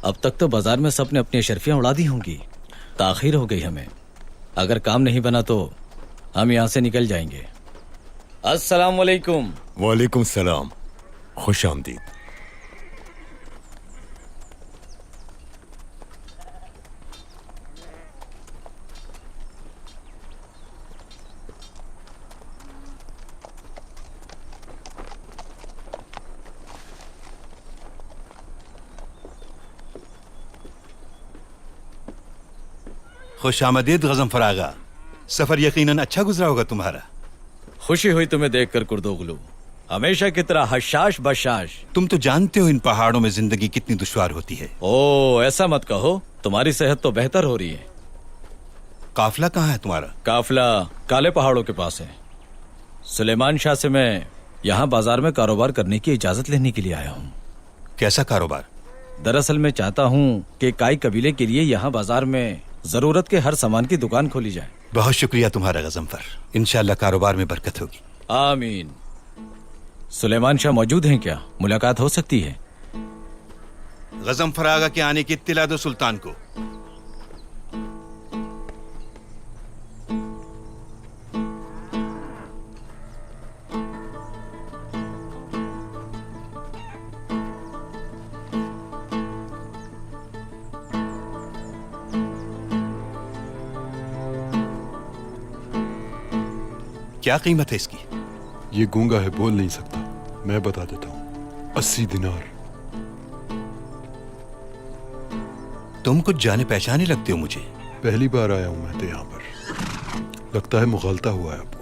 अब तक तो बाजार में सबने अपनी अशरफियां उड़ा दी होंगी। ताखीर हो गई हमें। अगर काम नहीं बना तो हम यहाँ से निकल जाएंगे। अस्सलाम वालेकुम। वालेकुम सलाम, खुश आमदीद। खुश आमदीद गज़नफ़र आगा। सफर यकीनन अच्छा गुजरा होगा तुम्हारा। खुशी हुई तुम्हें देखकर कुर्दोगलू, हमेशा की तरह हशाश बशाश। तुम तो जानते हो इन पहाड़ों में जिंदगी कितनी दुश्वार होती है। ओ ऐसा मत कहो, तुम्हारी सेहत तो बेहतर हो रही है। काफिला कहाँ है तुम्हारा? काफिला काले पहाड़ों के पास है। सुलेमान शाह से मैं यहाँ बाजार में कारोबार करने की इजाजत लेने के लिए आया हूँ। कैसा कारोबार? दरअसल मैं चाहता हूँ कि काई कबीले के लिए यहाँ बाजार में जरूरत के हर सामान की दुकान खोली जाए। बहुत शुक्रिया तुम्हारा गज़नफ़र, इंशाअल्लाह कारोबार में बरकत होगी। आमीन। सुलेमान शाह मौजूद हैं क्या? मुलाकात हो सकती है? गज़नफ़र आगा के आने की इत्तिला दो सुल्तान को। क्या कीमत है इसकी? ये गूंगा है, बोल नहीं सकता। मैं बता देता हूँ, 80 दिनार। तुम कुछ जाने पहचाने लगते हो मुझे। पहली बार आया हूँ मैं तो यहाँ पर। लगता है मुगलता हुआ है अब।